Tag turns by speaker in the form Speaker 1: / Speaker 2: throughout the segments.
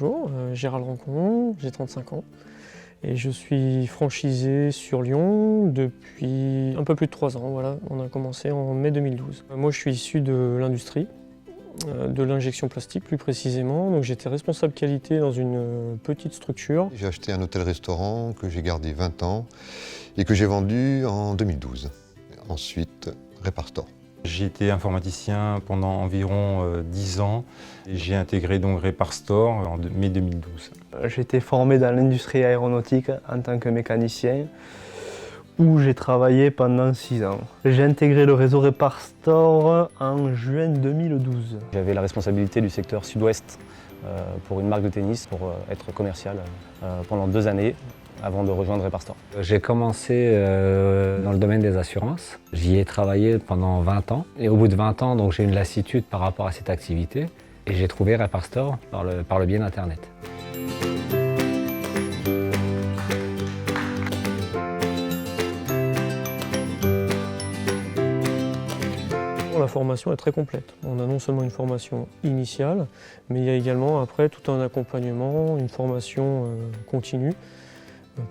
Speaker 1: bonjour, Gérald Rancon, j'ai 35 ans et je suis franchisé sur Lyon depuis un peu plus de 3 ans. Voilà. On a commencé en mai 2012. Moi je suis issu de l'industrie, de l'injection plastique plus précisément. Donc j'étais responsable qualité dans une petite structure.
Speaker 2: J'ai acheté un hôtel-restaurant que j'ai gardé 20 ans et que j'ai vendu en 2012. Ensuite, Reparstore.
Speaker 3: J'ai été informaticien pendant environ 10 ans et j'ai intégré donc Reparstore en mai 2012.
Speaker 4: J'ai été formé dans l'industrie aéronautique en tant que mécanicien où j'ai travaillé pendant 6 ans. J'ai intégré le réseau Reparstore en juin 2012.
Speaker 5: J'avais la responsabilité du secteur sud-ouest pour une marque de tennis pour être commercial pendant 2 années avant de rejoindre Reparstore.
Speaker 6: J'ai commencé dans le domaine des assurances. J'y ai travaillé pendant 20 ans. Et au bout de 20 ans, donc, j'ai une lassitude par rapport à cette activité. Et j'ai trouvé Reparstore par le biais d'Internet.
Speaker 1: La formation est très complète. On a non seulement une formation initiale, mais il y a également après tout un accompagnement, une formation continue,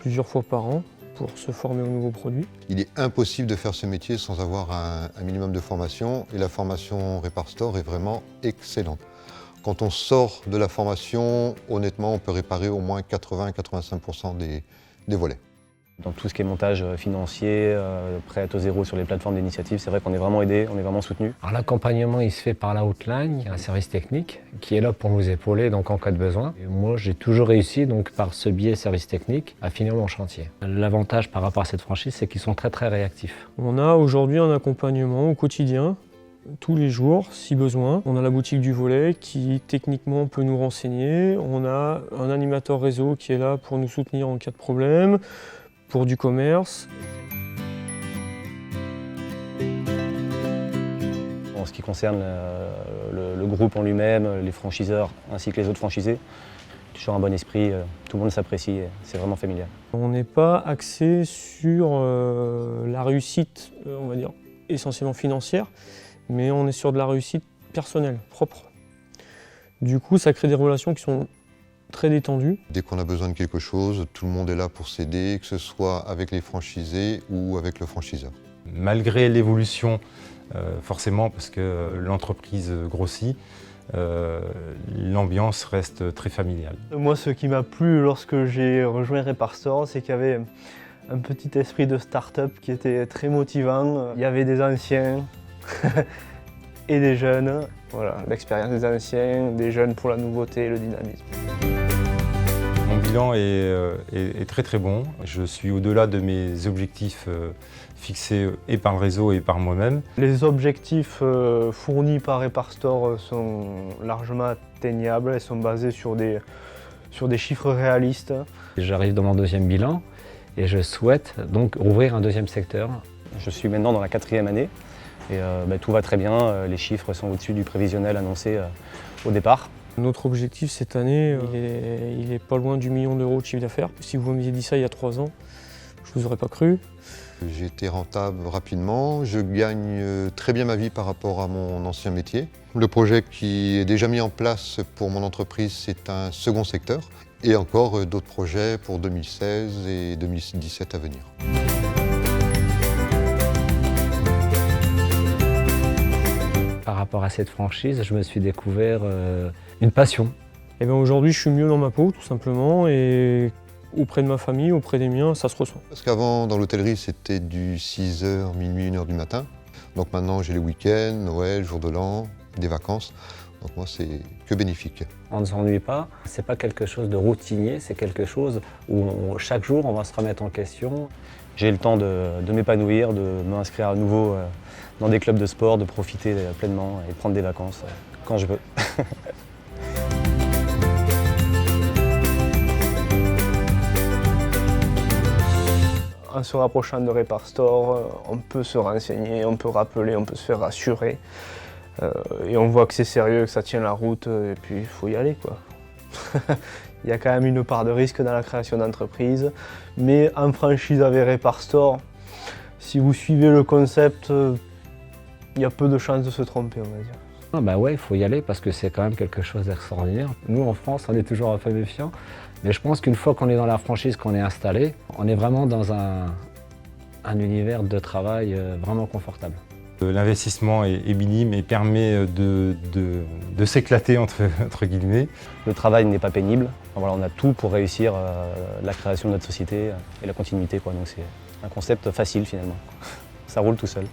Speaker 1: plusieurs fois par an, pour se former aux nouveaux produits.
Speaker 2: Il est impossible de faire ce métier sans avoir un minimum de formation et la formation Reparstore est vraiment excellente. Quand on sort de la formation, honnêtement, on peut réparer au moins 80-85% des volets.
Speaker 5: Dans tout ce qui est montage financier, prêt à taux zéro sur les plateformes d'initiative, c'est vrai qu'on est vraiment aidé, on est vraiment soutenu.
Speaker 6: Alors l'accompagnement il se fait par la hotline, il y a un service technique qui est là pour nous épauler donc en cas de besoin. Et moi j'ai toujours réussi donc par ce biais service technique à finir mon chantier. L'avantage par rapport à cette franchise c'est qu'ils sont très réactifs.
Speaker 1: On a aujourd'hui un accompagnement au quotidien, tous les jours si besoin. On a la boutique du volet qui techniquement peut nous renseigner. On a un animateur réseau qui est là pour nous soutenir en cas de problème. Pour du commerce.
Speaker 5: En ce qui concerne le groupe en lui-même, les franchiseurs ainsi que les autres franchisés, toujours un bon esprit, tout le monde s'apprécie, c'est vraiment familial.
Speaker 1: On n'est pas axé sur la réussite, on va dire, essentiellement financière, mais on est sur de la réussite personnelle, propre. Du coup, ça crée des relations qui sont très détendu.
Speaker 2: Dès qu'on a besoin de quelque chose, tout le monde est là pour s'aider, que ce soit avec les franchisés ou avec le franchiseur.
Speaker 3: Malgré l'évolution, forcément parce que l'entreprise grossit, l'ambiance reste très familiale.
Speaker 4: Moi, ce qui m'a plu lorsque j'ai rejoint Reparstore, c'est qu'il y avait un petit esprit de start-up qui était très motivant. Il y avait des anciens et des jeunes. Voilà, l'expérience des anciens, des jeunes pour la nouveauté et le dynamisme.
Speaker 3: Mon bilan est très bon. Je suis au-delà de mes objectifs fixés et par le réseau et par moi-même.
Speaker 4: Les objectifs fournis par Reparstore sont largement atteignables. Ils sont basés sur des chiffres réalistes.
Speaker 6: J'arrive dans mon 2e bilan et je souhaite donc ouvrir un 2e secteur.
Speaker 5: Je suis maintenant dans la 4e année et tout va très bien. Les chiffres sont au-dessus du prévisionnel annoncé au départ.
Speaker 1: Notre objectif cette année, il est pas loin du million d'euros de chiffre d'affaires. Si vous m'aviez dit ça il y a 3 ans, je ne vous aurais pas cru.
Speaker 2: J'ai été rentable rapidement, je gagne très bien ma vie par rapport à mon ancien métier. Le projet qui est déjà mis en place pour mon entreprise, c'est un second secteur et encore d'autres projets pour 2016 et 2017 à venir.
Speaker 6: Par rapport à cette franchise, je me suis découvert une passion.
Speaker 1: Et bien aujourd'hui, je suis mieux dans ma peau, tout simplement, et auprès de ma famille, auprès des miens, ça se ressent.
Speaker 2: Parce qu'avant, dans l'hôtellerie, c'était du 6h, minuit, 1h du matin. Donc maintenant, j'ai les week-ends, Noël, jour de l'an, des vacances. Donc moi, c'est que bénéfique.
Speaker 6: On ne s'ennuie pas, c'est pas quelque chose de routinier, c'est quelque chose où chaque jour, on va se remettre en question.
Speaker 5: J'ai le temps de m'épanouir, de m'inscrire à nouveau dans des clubs de sport, de profiter pleinement et de prendre des vacances quand je veux.
Speaker 4: En se rapprochant de Reparstore, on peut se renseigner, on peut rappeler, on peut se faire rassurer. Et on voit que c'est sérieux, que ça tient la route, et puis il faut y aller, quoi. Il y a quand même une part de risque dans la création d'entreprise, mais en franchise avec Reparstore, si vous suivez le concept, il y a peu de chances de se tromper, on va dire.
Speaker 6: Ah bah ouais, il faut y aller parce que c'est quand même quelque chose d'extraordinaire. Nous en France, on est toujours un peu méfiants, mais je pense qu'une fois qu'on est dans la franchise, qu'on est installé, on est vraiment dans un univers de travail vraiment confortable.
Speaker 3: L'investissement est minime et permet de s'éclater entre guillemets.
Speaker 5: Le travail n'est pas pénible. Enfin, voilà, on a tout pour réussir la création de notre société et la continuité, quoi. Donc c'est un concept facile finalement. Ça roule tout seul.